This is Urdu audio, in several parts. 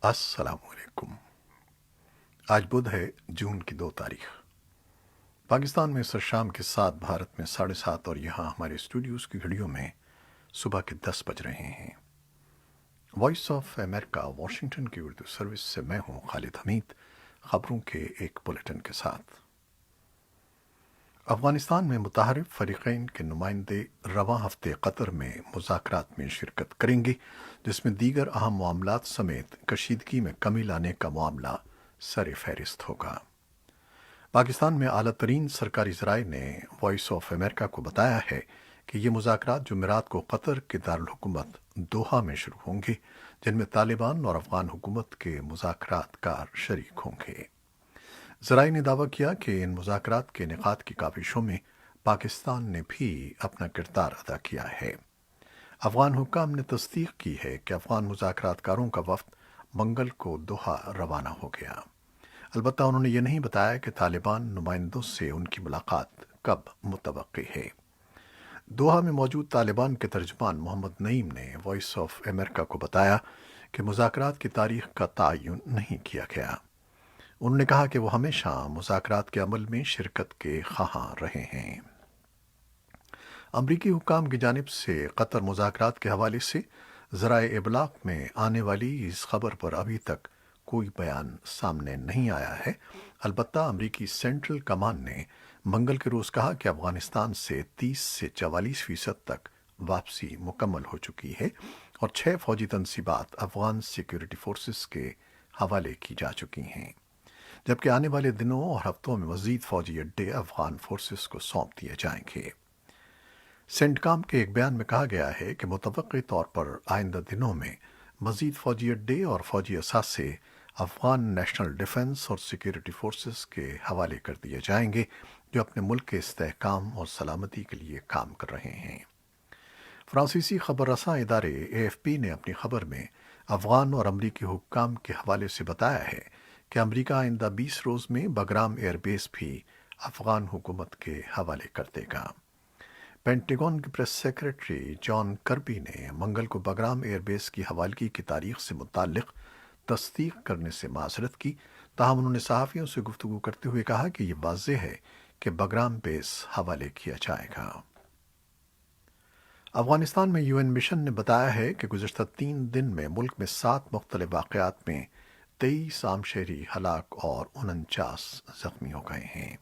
السلام علیکم۔ آج بدھ ہے، جون کی 2 تاریخ۔ پاکستان میں شام کے 7، بھارت میں 7:30 اور یہاں ہمارے اسٹوڈیوز کی گھڑیوں میں صبح کے 10 بج رہے ہیں۔ وائس آف امریکہ واشنگٹن کی اردو سروس سے میں ہوں خالد حمید، خبروں کے ایک بلیٹن کے ساتھ۔ افغانستان میں متحارب فریقین کے نمائندے رواں ہفتے قطر میں مذاکرات میں شرکت کریں گے، جس میں دیگر اہم معاملات سمیت کشیدگی میں کمی لانے کا معاملہ سر فہرست ہوگا۔ پاکستان میں اعلیٰ ترین سرکاری ذرائع نے وائس آف امریکہ کو بتایا ہے کہ یہ مذاکرات جمعرات کو قطر کے دارالحکومت دوحہ میں شروع ہوں گے، جن میں طالبان اور افغان حکومت کے مذاکرات کار شریک ہوں گے۔ ذرائع نے دعویٰ کیا کہ ان مذاکرات کے انعقاد کی کاوشوں میں پاکستان نے بھی اپنا کردار ادا کیا ہے۔ افغان حکام نے تصدیق کی ہے کہ افغان مذاکرات کاروں کا وفد منگل کو دوحہ روانہ ہو گیا۔ البتہ انہوں نے یہ نہیں بتایا کہ طالبان نمائندوں سے ان کی ملاقات کب متوقع ہے۔ دوحہ میں موجود طالبان کے ترجمان محمد نعیم نے وائس آف امریکہ کو بتایا کہ مذاکرات کی تاریخ کا تعین نہیں کیا گیا۔ انہوں نے کہا کہ وہ ہمیشہ مذاکرات کے عمل میں شرکت کے خواہاں رہے ہیں۔ امریکی حکام کی جانب سے قطر مذاکرات کے حوالے سے ذرائع ابلاغ میں آنے والی اس خبر پر ابھی تک کوئی بیان سامنے نہیں آیا ہے۔ البتہ امریکی سینٹرل کمانڈ نے منگل کے روز کہا کہ افغانستان سے 30 سے 44% تک واپسی مکمل ہو چکی ہے اور 6 فوجی تنصیبات افغان سیکیورٹی فورسز کے حوالے کی جا چکی ہیں، جبکہ آنے والے دنوں اور ہفتوں میں مزید فوجی اڈے افغان فورسز کو سونپ دیے جائیں گے۔ سینٹ کام کے ایک بیان میں کہا گیا ہے کہ متوقع طور پر آئندہ دنوں میں مزید فوجی اڈے اور فوجی اثاثے افغان نیشنل ڈیفنس اور سیکیورٹی فورسز کے حوالے کر دیے جائیں گے، جو اپنے ملک کے استحکام اور سلامتی کے لیے کام کر رہے ہیں۔ فرانسیسی خبر رساں ادارے AFP نے اپنی خبر میں افغان اور امریکی حکام کے حوالے سے بتایا ہے کہ امریکہ آئندہ 20 روز میں بگرام ایئر بیس بھی افغان حکومت کے حوالے کر دے گا۔ پینٹاگون کے پریس سیکریٹری جان کربی نے منگل کو بگرام ایئر بیس کی حوالگی کی تاریخ سے متعلق تصدیق کرنے سے معذرت کی، تاہم انہوں نے صحافیوں سے گفتگو کرتے ہوئے کہا کہ یہ واضح ہے کہ بگرام بیس حوالے کیا جائے گا۔ افغانستان میں UN مشن نے بتایا ہے کہ گزشتہ 3 دن میں ملک میں 7 مختلف واقعات میں 23 عام شہری ہلاک اور 49 زخمی ہو گئے ہیں۔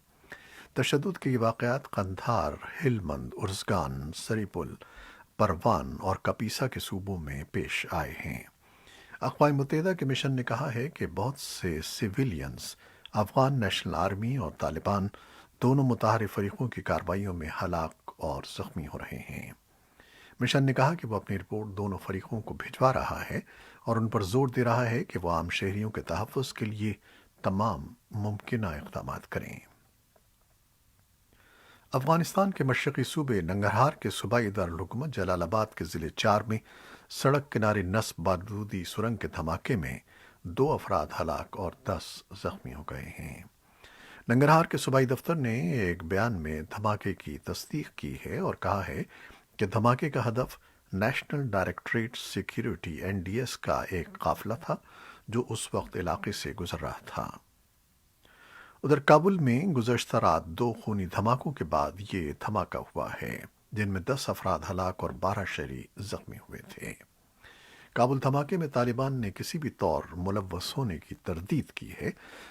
تشدد کے یہ واقعات قندھار، ہلمند، ارزگان، سریپل، پروان اور کپیسا کے صوبوں میں پیش آئے ہیں۔ اقوام متحدہ کے مشن نے کہا ہے کہ بہت سے سویلینز افغان نیشنل آرمی اور طالبان دونوں متحارب فریقوں کی کارروائیوں میں ہلاک اور زخمی ہو رہے ہیں۔ مشن نے کہا کہ وہ اپنی رپورٹ دونوں فریقوں کو بھجوا رہا ہے اور ان پر زور دے رہا ہے کہ وہ عام شہریوں کے تحفظ کے لیے تمام ممکنہ اقدامات کریں۔ افغانستان کے مشرقی صوبے ننگرہار کے صوبائی دارالحکومت جلال آباد کے ضلع 4 میں سڑک کنارے نصب بارودی سرنگ کے دھماکے میں 2 افراد ہلاک اور 10 زخمی ہو گئے ہیں۔ ننگرہار کے صوبائی دفتر نے ایک بیان میں دھماکے کی تصدیق کی ہے اور کہا ہے کہ دھماکے کا ہدف نیشنل ڈائریکٹریٹ سیکیورٹی NDS کا ایک قافلہ تھا جو اس وقت علاقے سے گزر رہا تھا۔ ادھر کابل میں گزشتہ رات 2 خونی دھماکوں کے بعد یہ دھماکہ ہوا ہے، جن میں 10 افراد ہلاک اور 12 شہری زخمی ہوئے تھے۔ کابل دھماکے میں طالبان نے کسی بھی طور ملوث ہونے کی تردید کی ہے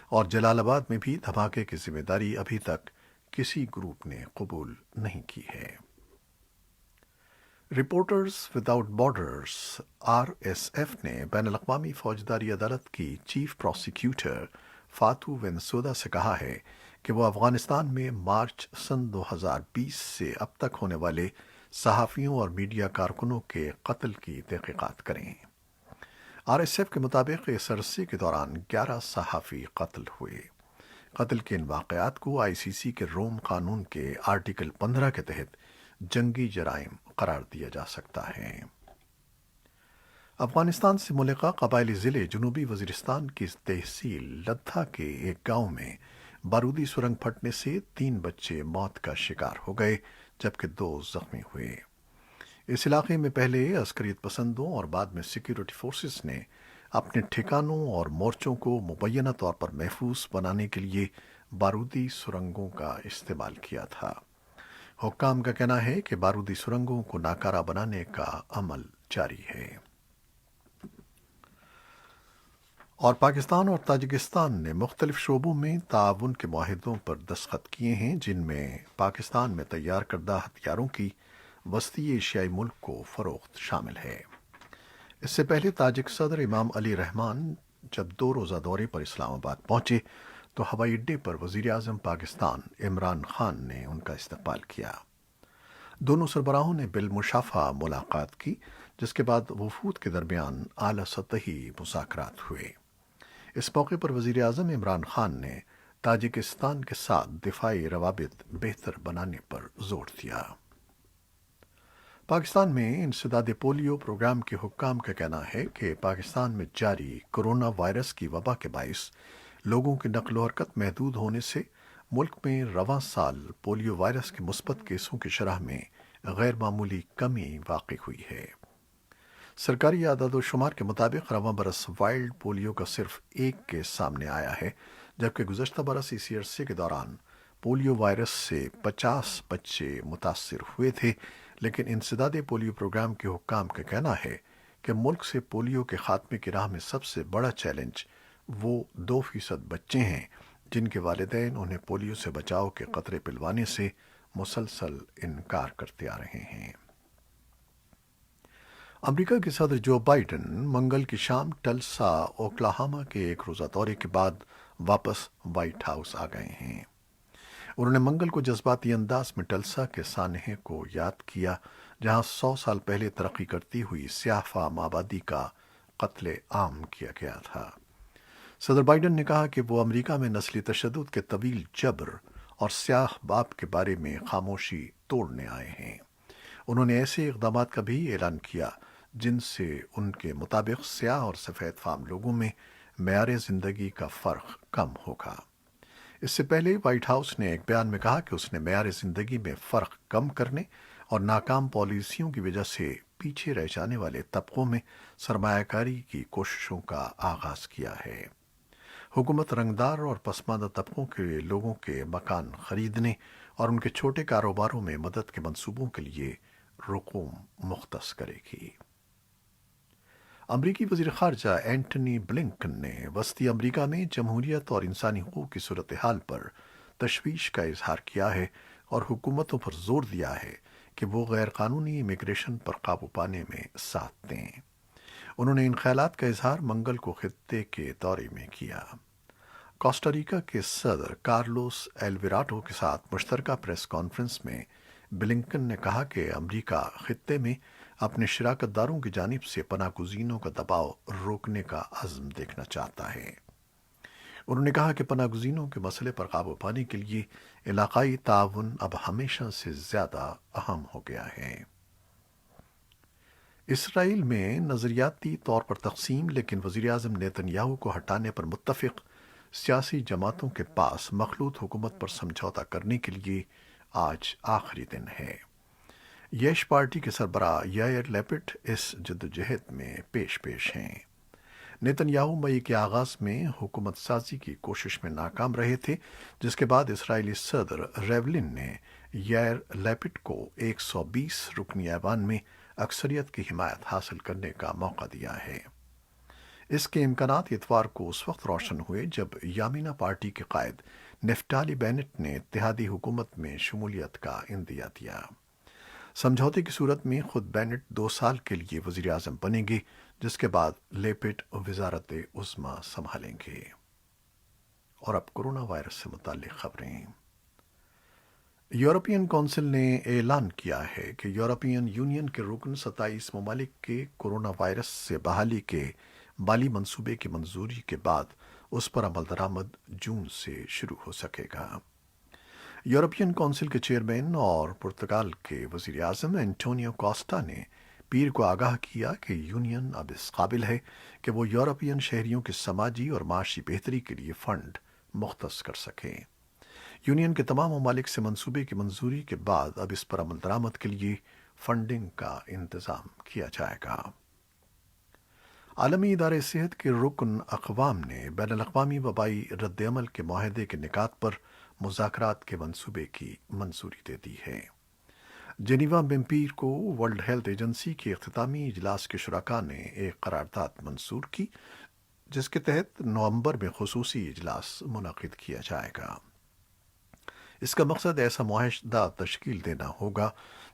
اور جلال آباد میں بھی دھماکے کی ذمہ داری ابھی تک کسی گروپ نے قبول نہیں کی ہے۔ رپورٹرز وداؤٹ بارڈرز RSF نے بین الاقوامی فوجداری عدالت کی چیف پروسیکیوٹر فاتو وینسودا سے کہا ہے کہ وہ افغانستان میں مارچ سن 2020 سے اب تک ہونے والے صحافیوں اور میڈیا کارکنوں کے قتل کی تحقیقات کریں۔ RSF کے مطابق اس عرصے کے دوران 11 صحافی قتل ہوئے۔ قتل کے ان واقعات کو ICC کے روم قانون کے آرٹیکل 15 کے تحت جنگی جرائم قرار دیا جا سکتا ہے۔ افغانستان سے ملحقہ قبائلی ضلع جنوبی وزیرستان کی تحصیل لدھا کے ایک گاؤں میں بارودی سرنگ پھٹنے سے 3 بچے موت کا شکار ہو گئے جبکہ 2 زخمی ہوئے۔ اس علاقے میں پہلے عسکریت پسندوں اور بعد میں سیکیورٹی فورسز نے اپنے ٹھکانوں اور مورچوں کو مبینہ طور پر محفوظ بنانے کے لیے بارودی سرنگوں کا استعمال کیا تھا۔ حکام کا کہنا ہے کہ بارودی سرنگوں کو ناکارہ بنانے کا عمل جاری ہے۔ اور پاکستان اور تاجکستان نے مختلف شعبوں میں تعاون کے معاہدوں پر دستخط کیے ہیں، جن میں پاکستان میں تیار کردہ ہتھیاروں کی وسطی ایشیائی ملک کو فروخت شامل ہے۔ اس سے پہلے تاجک صدر امام علی رحمان جب 2 روزہ دورے پر اسلام آباد پہنچے تو ہوائی اڈے پر وزیر اعظم پاکستان عمران خان نے ان کا استقبال کیا۔ دونوں سربراہوں نے بالمشافہہ ملاقات کی، جس کے بعد وفود کے درمیان اعلیٰ سطحی مذاکرات ہوئے۔ اس موقع پر وزیر اعظم عمران خان نے تاجکستان کے ساتھ دفاعی روابط بہتر بنانے پر زور دیا۔ پاکستان میں انسداد پولیو پروگرام کے حکام کا کہنا ہے کہ پاکستان میں جاری کرونا وائرس کی وبا کے باعث لوگوں کی نقل و حرکت محدود ہونے سے ملک میں رواں سال پولیو وائرس کے مثبت کیسوں کی شرح میں غیر معمولی کمی واقع ہوئی ہے۔ سرکاری اعداد و شمار کے مطابق رواں برس وائلڈ پولیو کا صرف ایک کیس سامنے آیا ہے، جبکہ گزشتہ برس اسی عرصے کے دوران پولیو وائرس سے 50 بچے متاثر ہوئے تھے، لیکن انسداد پولیو پروگرام کے حکام کا کہنا ہے کہ ملک سے پولیو کے خاتمے کی راہ میں سب سے بڑا چیلنج وہ 2% بچے ہیں جن کے والدین انہیں پولیو سے بچاؤ کے قطرے پلوانے سے مسلسل انکار کرتے آ رہے ہیں۔ امریکہ کے صدر جو بائیڈن منگل کی شام ٹلسا اوکلاہوما کے ایک روزہ دورے کے بعد واپس وائٹ ہاؤس آ گئے ہیں۔ انہوں نے منگل کو جذباتی انداز میں ٹلسا کے سانحے کو یاد کیا، جہاں 100 سال پہلے ترقی کرتی ہوئی سیاہ فام آبادی کا قتل عام کیا گیا تھا۔ صدر بائیڈن نے کہا کہ وہ امریکہ میں نسلی تشدد کے طویل جبر اور سیاہ باپ کے بارے میں خاموشی توڑنے آئے ہیں۔ انہوں نے ایسے اقدامات کا بھی اعلان کیا جن سے ان کے مطابق سیاہ اور سفید فام لوگوں میں معیار زندگی کا فرق کم ہوگا۔ اس سے پہلے وائٹ ہاؤس نے ایک بیان میں کہا کہ اس نے معیار زندگی میں فرق کم کرنے اور ناکام پالیسیوں کی وجہ سے پیچھے رہ جانے والے طبقوں میں سرمایہ کاری کی کوششوں کا آغاز کیا ہے۔ حکومت رنگدار اور پسماندہ طبقوں کے لوگوں کے مکان خریدنے اور ان کے چھوٹے کاروباروں میں مدد کے منصوبوں کے لیے رقوم مختص کرے گی۔ امریکی وزیر خارجہ اینٹنی بلنکن نے وسطی امریکہ میں جمہوریت اور انسانی حقوق کی صورتحال پر تشویش کا اظہار کیا ہے اور حکومتوں پر زور دیا ہے کہ وہ غیر قانونی امیگریشن پر قابو پانے میں ساتھ دیں۔ انہوں نے ان خیالات کا اظہار منگل کو خطے کے دورے میں کیا۔ کوسٹاریکا کے صدر کارلوس ایلوراڈو کے ساتھ مشترکہ پریس کانفرنس میں بلنکن نے کہا کہ امریکہ خطے میں اپنے شراکت داروں کی جانب سے پناہ گزینوں کا دباؤ روکنے کا عزم دیکھنا چاہتا ہے۔ انہوں نے کہا کہ پناہ گزینوں کے مسئلے پر قابو پانے کے لیے علاقائی تعاون اب ہمیشہ سے زیادہ اہم ہو گیا ہے۔ اسرائیل میں نظریاتی طور پر تقسیم لیکن وزیر اعظم نیتن یاہو کو ہٹانے پر متفق سیاسی جماعتوں کے پاس مخلوط حکومت پر سمجھوتہ کرنے کے لیے آج آخری دن ہے۔ یش پارٹی کے سربراہ یائر لیپڈ اس جدوجہد میں پیش ہیں۔ نیتن یاہو مئی کے آغاز میں حکومت سازی کی کوشش میں ناکام رہے تھے، جس کے بعد اسرائیلی صدر ریولن نے یائر لیپڈ کو 120 رکنی ایوان میں اکثریت کی حمایت حاصل کرنے کا موقع دیا ہے۔ اس کے امکانات اتوار کو اس وقت روشن ہوئے جب یامینہ پارٹی کے قائد نفتالی بینٹ نے اتحادی حکومت میں شمولیت کا عندیہ دیا۔ سمجھوتے کی صورت میں خود بینٹ 2 سال کے لیے وزیر اعظم بنیں گے، جس کے بعد لیپڈ وزارت عظمیٰ سنبھالیں گے۔ اور اب کورونا وائرس سے متعلق خبریں۔ یورپین کونسل نے اعلان کیا ہے کہ یورپین یونین کے رکن 27 ممالک کے کورونا وائرس سے بحالی کے مالی منصوبے کی منظوری کے بعد اس پر عمل درآمد جون سے شروع ہو سکے گا۔ یورپین کونسل کے چیئرمین اور پرتگال کے وزیر اعظم انٹونیو کوسٹا نے پیر کو آگاہ کیا کہ یونین اب اس قابل ہے کہ وہ یورپین شہریوں کی سماجی اور معاشی بہتری کے لیے فنڈ مختص کر سکے۔ یونین کے تمام ممالک سے منصوبے کی منظوری کے بعد اب اس پر عمل درآمد کے لیے فنڈنگ کا انتظام کیا جائے گا۔ عالمی ادارے صحت کے رکن اقوام نے بین الاقوامی وبائی رد عمل کے معاہدے کے نکات پر مذاکرات کے منصوبے کی منظوری دے دی ہے۔ جنیوا میں پیر کو ورلڈ ہیلتھ ایجنسی کے اختتامی اجلاس کے شرکاء نے ایک قرارداد منظور کی، جس کے تحت نومبر میں خصوصی اجلاس منعقد کیا جائے گا۔ اس کا مقصد ایسا معاہدہ تشکیل دینا ہوگا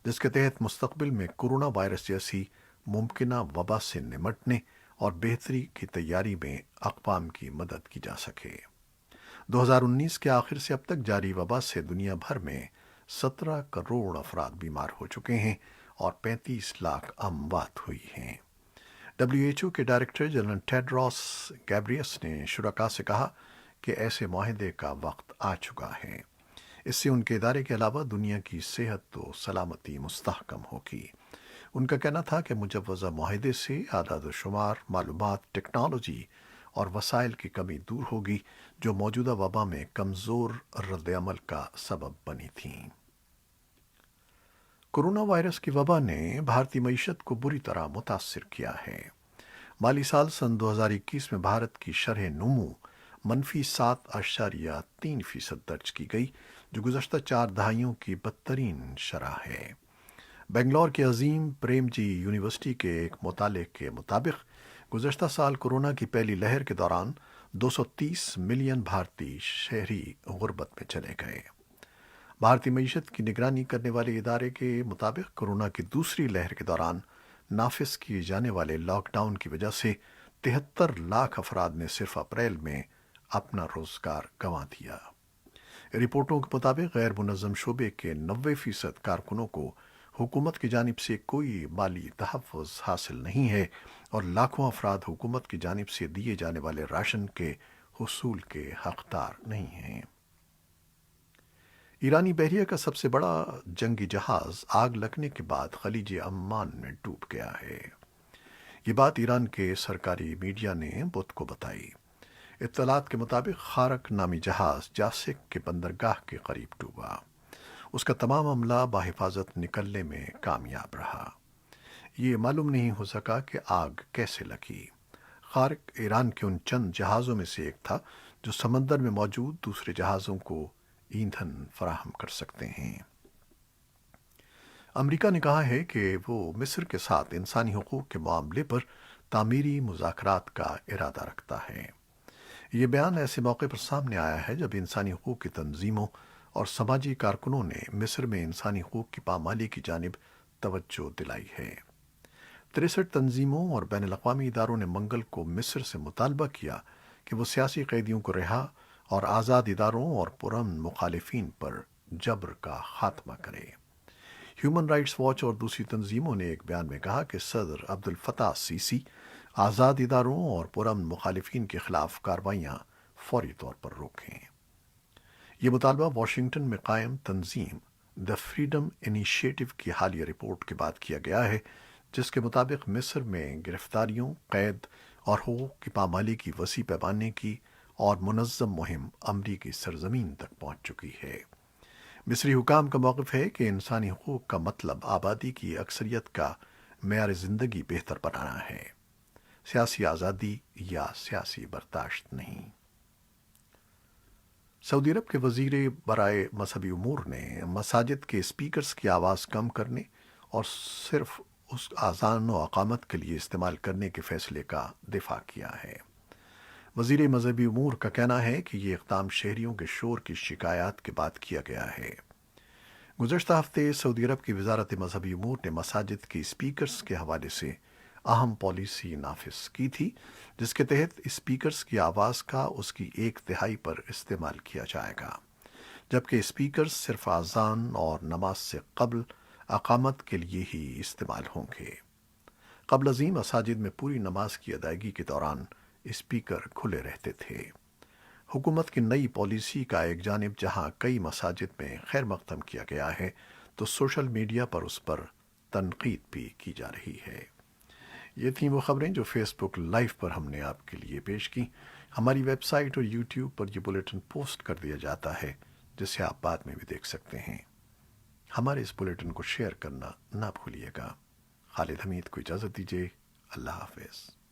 جس کے تحت مستقبل میں کورونا وائرس جیسی ممکنہ وبا سے نمٹنے اور بہتری کی تیاری میں اقوام کی مدد کی جا سکے۔ 2019 کے آخر سے اب تک جاری وبا سے دنیا بھر میں 17 کروڑ افراد بیمار ہو چکے ہیں اور 35 لاکھ اموات ہوئی ہیں۔ WHO کے ڈائریکٹر جنرل ٹیڈروس گیبریئس نے شرکاء سے کہا کہ ایسے معاہدے کا وقت آ چکا ہے۔ اس سے ان کے ادارے کے علاوہ دنیا کی صحت و سلامتی مستحکم ہوگی۔ ان کا کہنا تھا کہ مجوزہ معاہدے سے اعداد و شمار، معلومات، ٹیکنالوجی اور وسائل کی کمی دور ہوگی جو موجودہ وبا میں کمزور رد عمل کا سبب بنی تھیں۔ کورونا وائرس کی وبا نے بھارتی معیشت کو بری طرح متاثر کیا ہے۔ مالی سال سن 2021 میں بھارت کی شرح نمو -7.3% درج کی گئی، جو گزشتہ 4 دہائیوں کی بدترین شرح ہے۔ بنگلور کے عظیم پریم جی یونیورسٹی کے ایک مطالعے کے مطابق گزشتہ سال کورونا کی پہلی لہر کے دوران 230 ملین بھارتی شہری غربت میں چلے گئے۔ بھارتی معیشت کی نگرانی کرنے والے ادارے کے مطابق کورونا کی دوسری لہر کے دوران نافذ کیے جانے والے لاک ڈاؤن کی وجہ سے 73 لاکھ افراد نے صرف اپریل میں اپنا روزگار گنوا دیا۔ رپورٹوں کے مطابق غیر منظم شعبے کے 90% کارکنوں کو حکومت کی جانب سے کوئی مالی تحفظ حاصل نہیں ہے اور لاکھوں افراد حکومت کی جانب سے دیے جانے والے راشن کے حصول کے حقدار نہیں ہیں۔ ایرانی بحریہ کا سب سے بڑا جنگی جہاز آگ لگنے کے بعد خلیج عمان میں ڈوب گیا ہے۔ یہ بات ایران کے سرکاری میڈیا نے بدھ کو بتائی۔ اطلاعات کے مطابق خارق نامی جہاز جاسک کے بندرگاہ کے قریب ڈوبا۔ اس کا تمام عملہ بحفاظت نکلنے میں کامیاب رہا۔ یہ معلوم نہیں ہو سکا کہ آگ کیسے لگی۔ خارق ایران کے ان چند جہازوں میں سے ایک تھا جو سمندر میں موجود دوسرے جہازوں کو ایندھن فراہم کر سکتے ہیں۔ امریکہ نے کہا ہے کہ وہ مصر کے ساتھ انسانی حقوق کے معاملے پر تعمیری مذاکرات کا ارادہ رکھتا ہے۔ یہ بیان ایسے موقع پر سامنے آیا ہے جب انسانی حقوق کی تنظیموں اور سماجی کارکنوں نے مصر میں انسانی حقوق کی پامالی کی جانب توجہ دلائی ہے۔ 63 تنظیموں اور بین الاقوامی اداروں نے منگل کو مصر سے مطالبہ کیا کہ وہ سیاسی قیدیوں کو رہا اور آزاد اداروں اور پرامن مخالفین پر جبر کا خاتمہ کرے۔ ہیومن رائٹس واچ اور دوسری تنظیموں نے ایک بیان میں کہا کہ صدر عبد الفتاح السیسی آزاد اداروں اور پرامن مخالفین کے خلاف کارروائیاں فوری طور پر روکیں۔ یہ مطالبہ واشنگٹن میں قائم تنظیم دی فریڈم انیشیٹو کی حالیہ رپورٹ کے بعد کیا گیا ہے، جس کے مطابق مصر میں گرفتاریوں، قید اور حقوق کی پامالی کی وسیع پیمانے کی اور منظم مہم امریکی سرزمین تک پہنچ چکی ہے۔ مصری حکام کا موقف ہے کہ انسانی حقوق کا مطلب آبادی کی اکثریت کا معیار زندگی بہتر بنانا ہے، سیاسی آزادی یا سیاسی برداشت نہیں۔ سعودی عرب کے وزیر برائے مذہبی امور نے مساجد کے اسپیکرز کی آواز کم کرنے اور صرف اس اذان و اقامت کے لیے استعمال کرنے کے فیصلے کا دفاع کیا ہے۔ وزیر مذہبی امور کا کہنا ہے کہ یہ اقدام شہریوں کے شور کی شکایات کے بعد کیا گیا ہے۔ گزشتہ ہفتے سعودی عرب کی وزارت مذہبی امور نے مساجد کے اسپیکرز کے حوالے سے اہم پالیسی نافذ کی تھی، جس کے تحت اسپیکرز کی آواز کا اس کی 1/3 پر استعمال کیا جائے گا، جبکہ اسپیکرز صرف اذان اور نماز سے قبل اقامت کے لیے ہی استعمال ہوں گے۔ قبل ازیں مساجد میں پوری نماز کی ادائیگی کے دوران اسپیکر کھلے رہتے تھے۔ حکومت کی نئی پالیسی کا ایک جانب جہاں کئی مساجد میں خیر مقدم کیا گیا ہے، تو سوشل میڈیا پر اس پر تنقید بھی کی جا رہی ہے۔ یہ تھیں وہ خبریں جو فیس بک لائیو پر ہم نے آپ کے لیے پیش کی۔ ہماری ویب سائٹ اور یوٹیوب پر یہ بلیٹن پوسٹ کر دیا جاتا ہے، جسے آپ بعد میں بھی دیکھ سکتے ہیں۔ ہمارے اس بلیٹن کو شیئر کرنا نہ بھولیے گا۔ خالد حمید کو اجازت دیجیے۔ اللہ حافظ۔